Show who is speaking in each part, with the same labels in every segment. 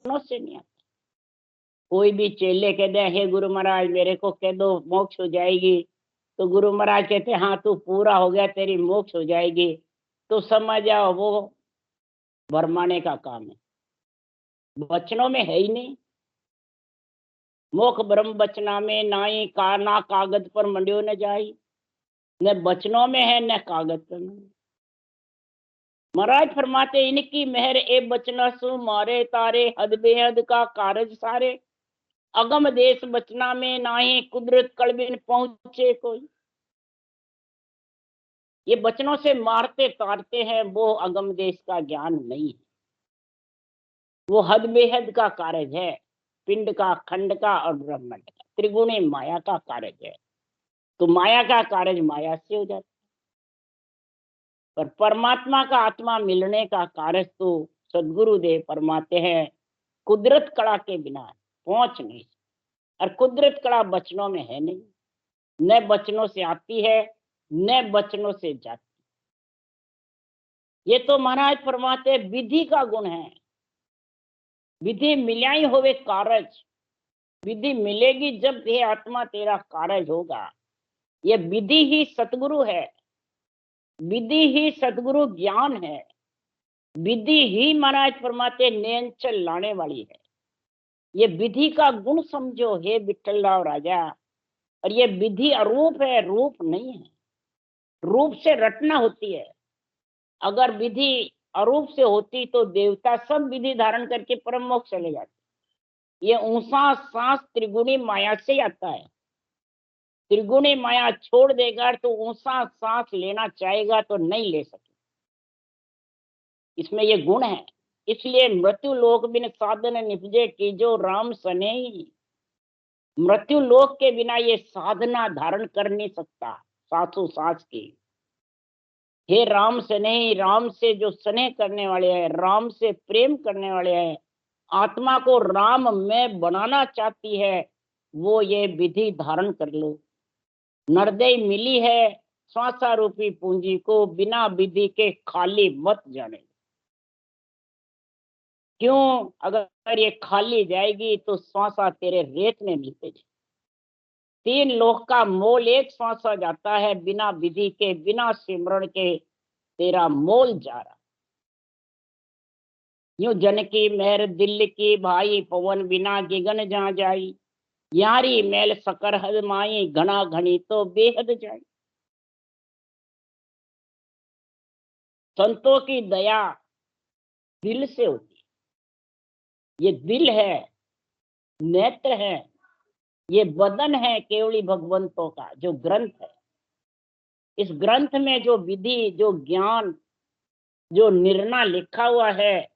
Speaker 1: बचनों से नहीं आता। कोई भी चेले कह दे हे गुरु महाराज मेरे को कह दो मोक्ष हो जाएगी, तो गुरु महाराज कहते हाँ तू पूरा हो गया तेरी मोक्ष हो जाएगी, तो समझ जाओ वो भरमाने का काम है, वचनों में है ही नहीं। मोख ब्रह्म बचना में नाई का ना कागज पर मंडियो न जाई, न बचनों में है न कागज पर। महाराज फरमाते इनकी मेहर ए बचना सु मारे तारे हद बेहद का कारज सारे, अगम देश बचना में नाही कुदरत कलबिन पहुंचे कोई। ये बचनों से मारते तारते हैं, वो अगम देश का ज्ञान नहीं है, वो हद बेहद का कार्य है, पिंड का खंड का और ब्रह्मांड का त्रिगुणी माया का कार्य है। तो माया का कार्य माया से हो जाता, पर परमात्मा का आत्मा मिलने का कार्य तो सदगुरुदेव फरमाते हैं कुदरत कला के बिना पहुंच नहीं, और कुदरत कला बचनों में है नहीं, न बचनों से आती है न बचनों से जाती। ये तो महाराज फरमाते विधि का गुण है, विधि मिलाई होवे कारज, विधि मिलेगी जब ये आत्मा तेरा कारज होगा। ये विधि ही सतगुरु है, विधि ही सतगुरु ज्ञान है, विधि ही महाराज फरमाते नयनचल लाने वाली है। ये विधि का गुण समझो हे विठल राव राजा, और ये विधि अरूप है, रूप नहीं है, रूप से रटना होती है। अगर विधि अरूप से होती तो देवता सब विधि धारण करके परम मोक्ष चले जाते। ये ऊंचा सांस त्रिगुणी माया से आता है, त्रिगुणी माया छोड़ देगा तो ऊंचा सांस लेना चाहेगा तो नहीं ले सके, इसमें ये गुण है। इसलिए मृत्यु लोक बिन साधन निपजे की जो राम सने, मृत्यु लोक के बिना ये साधना धारण कर नहीं सकता सासू सास की। हे राम स्नेही, राम से जो स्नेह करने वाले हैं, राम से प्रेम करने वाले हैं, आत्मा को राम में बनाना चाहती है, वो ये विधि धारण कर लो। नरदय मिली है श्वासा रूपी पूंजी को, बिना विधि के खाली मत जाने। क्यों? अगर ये खाली जाएगी तो श्वासा तेरे रेत में मिलते जाए। तीन लोक का मोल एक श्वासा जाता है, बिना विधि के बिना सिमरण के तेरा मोल जा रहा। यूं जन की मेहर दिल की भाई, पवन बिना गिगन जा जाई, यारी मेल सकर हद माई, घना घनी तो बेहद जाई। संतों की दया दिल से होती है। ये दिल है, नेत्र है, ये बदन है केवली भगवंतों का जो ग्रंथ है। इस ग्रंथ में जो विधि, जो ज्ञान, जो निर्णय लिखा हुआ है,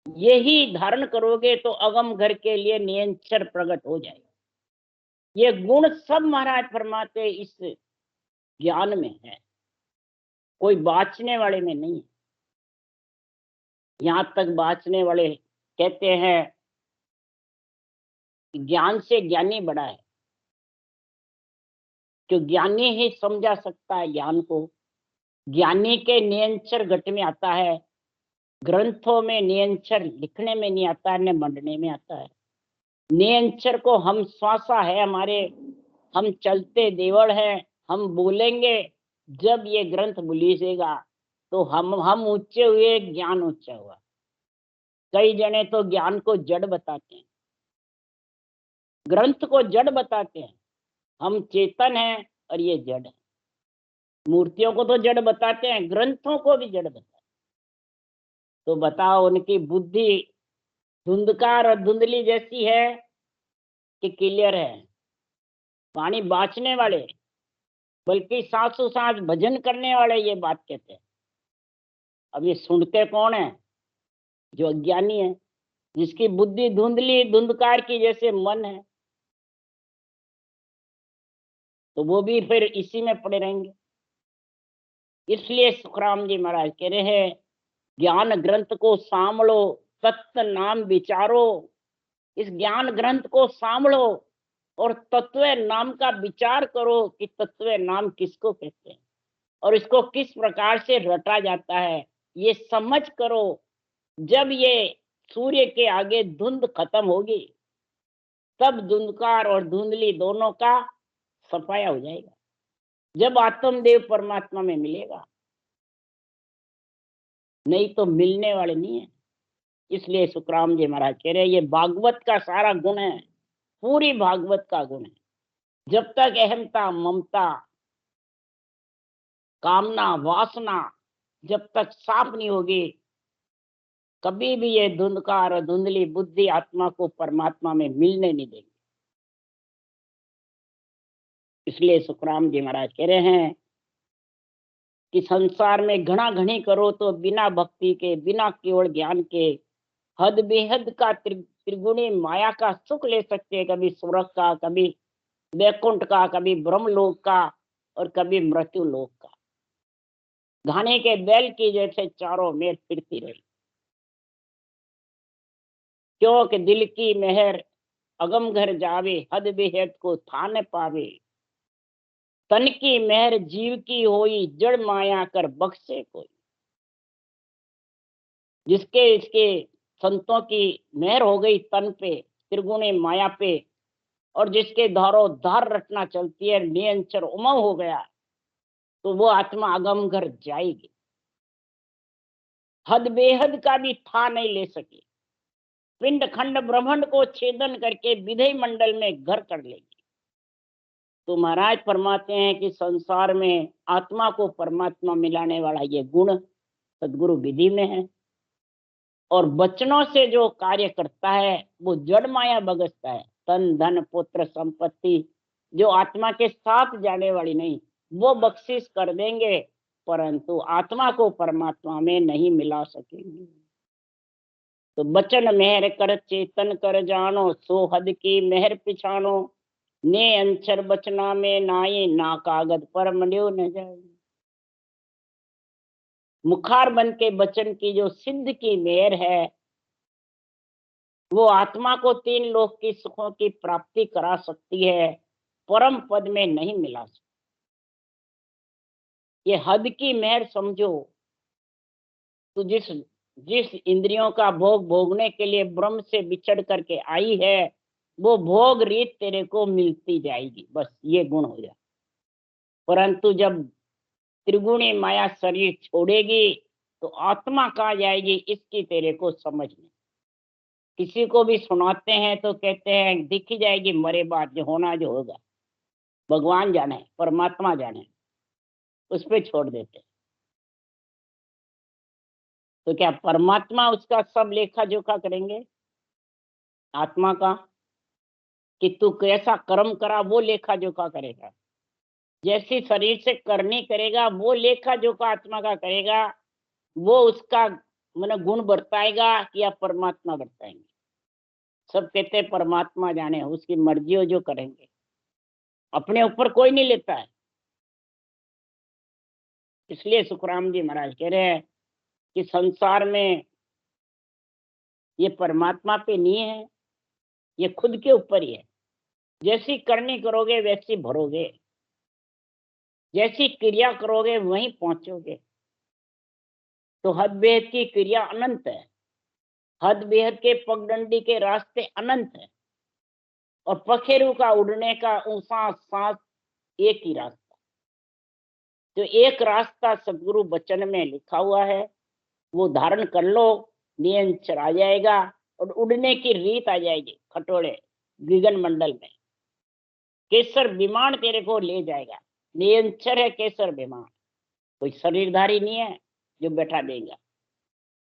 Speaker 1: यही धारण करोगे तो अगम घर के लिए नियंचर प्रकट हो जाएगा। ये गुण सब महाराज फरमाते इस ज्ञान में है, कोई बाँचने वाले में नहीं है। यहाँ तक बाँचने वाले कहते हैं ज्ञान से ज्ञानी बड़ा है, जो ज्ञानी ही समझा सकता है ज्ञान को। ज्ञानी के नियंचर घट में आता है, ग्रंथों में नियंचर लिखने में नहीं आता है, न मंडने में आता है। नियंचर को हम श्वासा है हमारे, हम चलते देवड़ है, हम बोलेंगे जब ये ग्रंथ बुलीसेगा तो हम ऊंचे हुए, ज्ञान ऊंचा हुआ। कई जने तो ज्ञान को जड़ बताते हैं, ग्रंथ को जड़ बताते हैं। हम चेतन हैं और ये जड़ है। मूर्तियों को तो जड़ बताते हैं, ग्रंथों को भी जड़ बताते हैं। तो बताओ उनकी बुद्धि धुंधकार और धुंधली जैसी है कि क्लियर है? पानी बाँचने वाले, बल्कि सासू सास भजन करने वाले ये बात कहते हैं। अब ये सुनते कौन है? जो अज्ञानी है, जिसकी बुद्धि धुंधली धुंधकार की जैसे मन है, तो वो भी फिर इसी में पड़े रहेंगे। इसलिए सुखराम जी महाराज कह रहे हैं ज्ञान ग्रंथ को सामलो, तत्व नाम विचारो। इस ज्ञान ग्रंथ को सामलो और तत्व नाम का विचार करो कि तत्व नाम किसको कहते हैं और इसको किस प्रकार से रटा जाता है, ये समझ करो। जब ये सूर्य के आगे धुंध खत्म होगी, तब धुंधकार और धुंधली दोनों का सफाया हो जाएगा, जब आत्मदेव परमात्मा में मिलेगा। नहीं तो मिलने वाले नहीं है। इसलिए सुखराम जी महाराज कह रहे ये भागवत का सारा गुण है, पूरी भागवत का गुण है। जब तक अहमता, ममता, कामना, वासना जब तक साफ नहीं होगी, कभी भी ये धुंधकार और धुंधली बुद्धि आत्मा को परमात्मा में मिलने नहीं देगी। इसलिए सुखराम जी महाराज कह रहे हैं कि संसार में घना घनी करो तो बिना भक्ति के, बिना केवल ज्ञान के हद बेहद का त्रिगुणी माया का सुख ले सकते हैं। कभी स्वर्ग का, कभी वैकुंठ का, कभी ब्रह्मलोक का और कभी मृत्यु लोक का। घाने के बैल की जैसे चारों मेर फिरती रही, क्योंकि दिल की मेहर अगम घर जावे, हद बेहद को था न पावे। तन की मेहर जीव की होई, जड़ माया कर बख्शे कोई। जिसके इसके संतों की मेहर हो गई तन पे, त्रिगुणी माया पे, और जिसके धारो धार रटना चलती है, निरंतर उमंग हो गया, तो वो आत्मा अगम घर जाएगी। हद बेहद का भी था नहीं ले सकी, पिंड खंड ब्रह्मांड को छेदन करके विधेय मंडल में घर कर लेगी। तो महाराज फरमाते हैं कि संसार में आत्मा को परमात्मा मिलाने वाला ये गुण सदगुरु विधि में है, और वचनों से जो कार्य करता है वो जड़ माया बगसता है। तन धन पुत्र संपत्ति जो आत्मा के साथ जाने वाली नहीं, वो बख्शिश कर देंगे, परंतु आत्मा को परमात्मा में नहीं मिला सकेंगे। तो बचन मेहर कर चेतन कर जानो, सो हद की मेहर पिछानो। ने अंचर बचना में नाई, ना कागज पर मंड्यो न जाए। मुखार बन के बचन की जो सिद्ध की मेहर है, वो आत्मा को तीन लोक की सुखों की प्राप्ति करा सकती है, परम पद में नहीं मिला सकती। ये हद की मेहर समझो, तो जिस जिस इंद्रियों का भोग भोगने के लिए ब्रह्म से बिछड़ करके आई है, वो भोग रीत तेरे को मिलती जाएगी, बस ये गुण हो जाए। परंतु जब त्रिगुणी माया शरीर छोड़ेगी तो आत्मा कहाँ जाएगी, इसकी तेरे को समझ नहीं। किसी को भी सुनाते हैं तो कहते हैं दिख ही जाएगी मरे बाद, जो होना जो होगा भगवान जाने, परमात्मा जाने, उस पर छोड़ देते। तो क्या परमात्मा उसका सब लेखा जोखा करेंगे आत्मा का, कि तू कैसा कर्म करा वो लेखा जोखा करेगा? जैसी शरीर से करनी करेगा वो लेखा जोखा आत्मा का करेगा। वो उसका मन गुण बरताएगा या परमात्मा बरताएंगे? सब कहते हैं परमात्मा जाने, उसकी मर्जी हो जो करेंगे, अपने ऊपर कोई नहीं लेता है। इसलिए सुखराम जी महाराज कह रहे हैं कि संसार में ये परमात्मा पे नहीं है, ये खुद के ऊपर ही है। जैसी करनी करोगे वैसी भरोगे, जैसी क्रिया करोगे वहीं पहुंचोगे। तो हद बेहद की क्रिया अनंत है, हद बेहद के पगडंडी के रास्ते अनंत है, और पखेरु का उड़ने का ऊंचा सांस एक ही रास्ता। जो एक रास्ता सदगुरु वचन में लिखा हुआ है वो धारण कर लो, नियंत्रण आ जाएगा और उड़ने की रीत आ जाएगी। खटोले गगन मंडल में केसर विमान तेरे को ले जाएगा। नियंत्रण है केसर विमान, कोई शरीरधारी नहीं है जो बैठा देगा।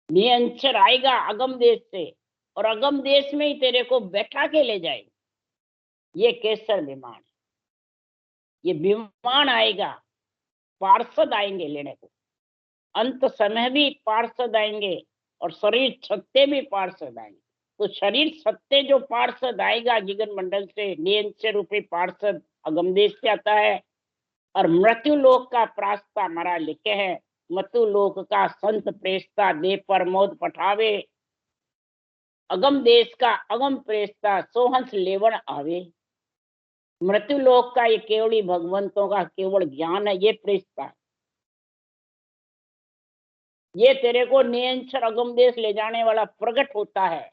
Speaker 1: नियंत्रण आएगा अगम देश से, और अगम देश में ही तेरे को बैठा के ले जाएगा। ये केसर विमान, ये विमान आएगा, पार्षद आएंगे लेने को। अंत समय भी पार्षद आएंगे और शरीर सत्य भी पार्षद आएंगे। तो शरीर सत्य जो पार्षद आएगा गगन मंडल से, नियंत्रण रूपी पार्षद अगम देश से आता है। और मृत्यु लोक का प्रास्ता हमारा लिखे है, मृत्यु लोक का संत प्रेस्ता दे पर मोद पठावे। अगम देश का अगम प्रेस्ता सोहंस लेवन आवे। मृत्यु लोक का ये केवली भगवंतों का केवल ज्ञान है, ये प्रेस्ता है। ये तेरे को निरंतर अगम देश ले जाने वाला प्रकट होता है,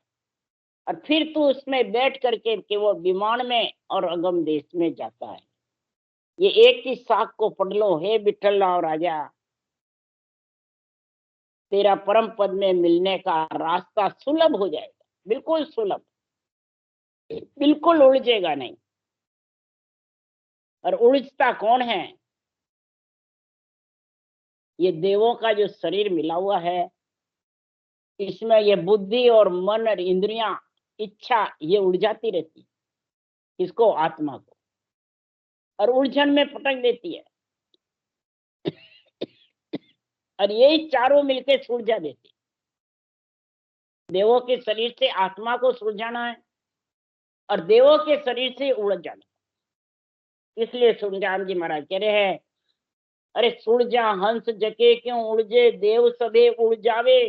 Speaker 1: और फिर तू उसमें बैठ करके कि वो विमान में और अगम देश में जाता है। ये एक ही साख को पढ़ लो, हे विठल राव राजा, तेरा परम पद में मिलने का रास्ता सुलभ हो जाएगा, बिल्कुल सुलभ, बिल्कुल उलझेगा नहीं। और उलझता कौन है? ये देवों का जो शरीर मिला हुआ है, इसमें ये बुद्धि और मन और इंद्रियां, इच्छा, ये उलझाती रहती है इसको, आत्मा को, और उलझन में पटक देती है, और यही चारों मिलके सुलझा देती है। देवों के शरीर से आत्मा को सुलझाना है, और देवों के शरीर से उलझ जाना। इसलिए सुरजान जी महाराज कह रहे हैं, अरे सुलझा हंस जके क्यों उलझे, देव सभे उलझावे।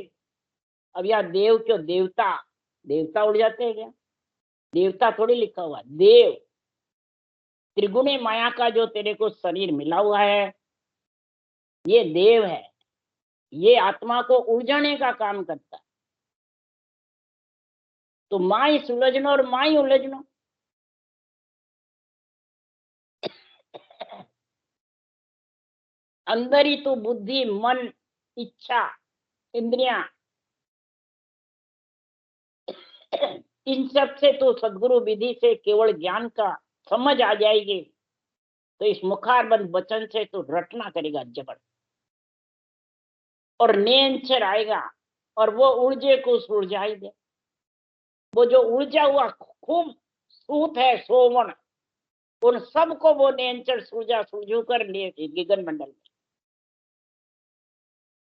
Speaker 1: अब यार देव क्यों, देवता, देवता उड़ जाते हैं क्या? देवता थोड़ी लिखा हुआ, देव त्रिगुणी माया का जो तेरे को शरीर मिला हुआ है, ये देव है, ये आत्मा को उलझाने का काम करता है। तो माई सुलझनो और माई उलझनो, अंदर ही तो बुद्धि, मन, इच्छा, इंद्रियां, इन सब से तो सदगुरु विधि से केवल ज्ञान का समझ आ जाएगी, तो इस मुखारबंद वचन से तो रटना करेगा जबर, और नियंचर आएगा, और वो ऊर्जे को सुलझाई दे। वो जो ऊर्जा हुआ खूब सूत है सोवन, उन सबको वो नियंचर सुलझा सुलझू कर लिए गगन मंडल में।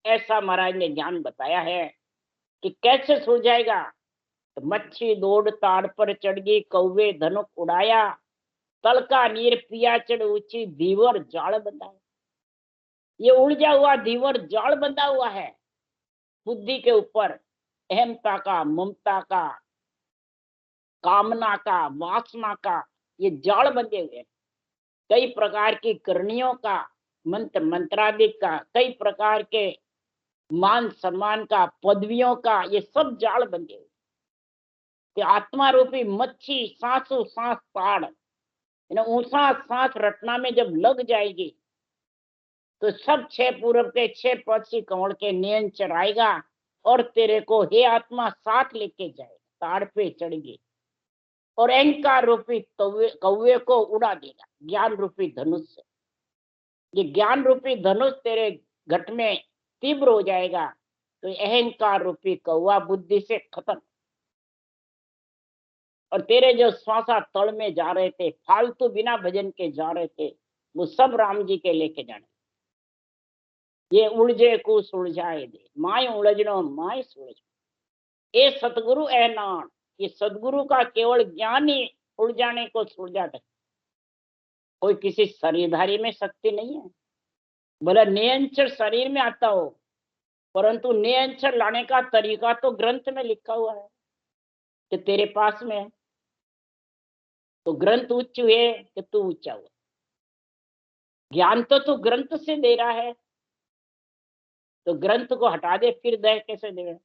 Speaker 1: ऐसा महाराज ने ज्ञान बताया है कि कैसे सुलझाएगा। तो मच्छी दौड़ ताड़ पर चढ़ गई, कौवे धनुक उड़ाया, तलका नीर पिया चढ़ ऊंची, दीवर जाल बंधा। ये उलझा हुआ दीवर जाल बंधा हुआ है बुद्धि के ऊपर, अहमता का, ममता का, कामना का, वासना का, ये जाल बंधे हुए। कई प्रकार की करणियों का, मंत्र मंत्रादिक का, कई प्रकार के मान सम्मान का, पदवियों का, ये सब जाल बंधे हुए। कि आत्मा रूपी मच्छी सांसों सांस ताड़, ऊंसा सांस रटना में जब लग जाएगी, तो सब छह पूरब के छह पक्षी कंवड़ के नियन चढ़ाएगा, और तेरे को हे आत्मा साथ लेके जाएगा, ताड़ पे चढ़ेगी, और अहंकार रूपी कौवे को उड़ा देगा ज्ञान रूपी धनुष से। ये ज्ञान रूपी धनुष तेरे घट में तीव्र हो जाएगा, तो अहंकार रूपी कौवा बुद्धि से खत्म। और तेरे जो श्वासा तल में जा रहे थे, फालतू बिना भजन के जा रहे थे, वो सब राम जी के लेके जाने। ये उलझे को सुलझाए दे, माय उलझनो माय सुलझनो, ये सतगुरु है नान। ये सदगुरु का केवल ज्ञान ही उलझाने को सुलझा दे। कोई किसी शरीरधारी में शक्ति नहीं है, भले नियंत्रण शरीर में आता हो, परंतु नियंत्रण लाने का तरीका तो ग्रंथ में लिखा हुआ है कि तेरे पास में है। तो ग्रंथ उच्च हुए कि तू ऊंचा हुआ। ज्ञान तो तू ग्रंथ से दे रहा है, तो ग्रंथ को हटा दे फिर दे कैसे देगा?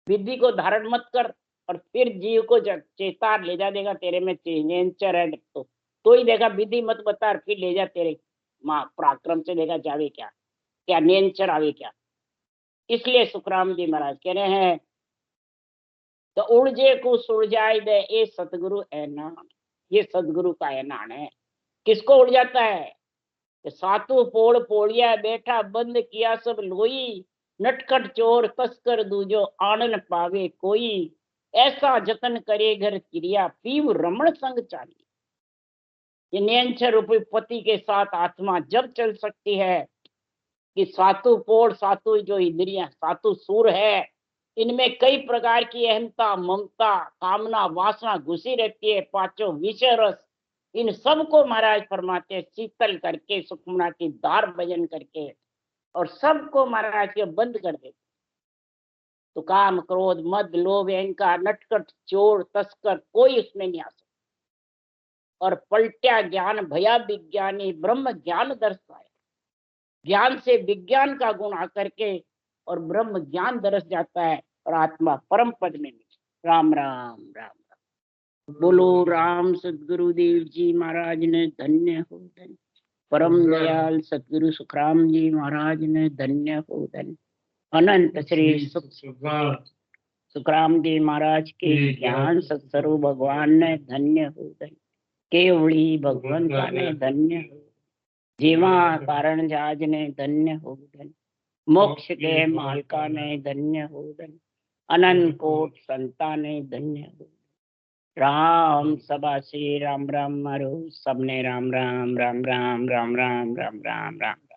Speaker 1: विधि को धारण मत कर, और फिर जीव को चेता ले जा देगा तेरे में नेचर है, तो ही देगा। विधि मत बता फिर ले जा तेरे माँ पराक्रम से देगा जावे क्या, क्या नेचर आवे क्या? इसलिए सुखराम जी महाराज कह रहे हैं, तो उलझे को सुलझाई दे ये सतगुरु ऐनान। ये सदगुरु का ऐनान है। किसको उड़ जाता है? सातु पोड़ पोड़िया बैठा, बंद किया सब लोई, नटखट चोर तस्कर दूजो, आनन पावे कोई, ऐसा जतन करे घर क्रिया, पीव रमण संग चाली। ये नियंचर रूपी पति के साथ आत्मा जब चल सकती है कि सातु पोड़, सातु जो इंद्रियां, सातु सूर है, इनमें कई प्रकार की अहंता, ममता, कामना, वासना घुसी रहती है, पांचों विषय रस, इन सबको महाराज फरमाते शीतल करके, सुखमना की दार भजन करके, और सबको महाराज के बंद कर देते। तो काम क्रोध मद लोभ अहंकार नटखट चोर तस्कर कोई उसमें नहीं आ सकता। और पलट्या ज्ञान भया विज्ञानी, ब्रह्म ज्ञान दर्शाए। ज्ञान से विज्ञान का गुण आकर के, और ब्रह्म ज्ञान दरस जाता है और आत्मा परम पद में मिले। राम राम राम राम। बोलो राम सदगुरुदेव जी महाराज ने धन्य हो धन्य। परम दयाल सदगुरु सुखराम जी महाराज ने धन्य हो धन्य। अनंत श्री सुखराम जी महाराज के ज्ञान सत्सरु भगवान ने धन्य हो धन्य। केवड़ी भगवंता ने धन्य हो। जीवा कारण जाज ने धन्य हो धन्य। मोक्ष के मालका ने धन्य हो धन्य। अनंत कोट संता ने धन्य हो। राम सभा से राम राम मारो सबने राम राम राम राम राम राम राम राम राम।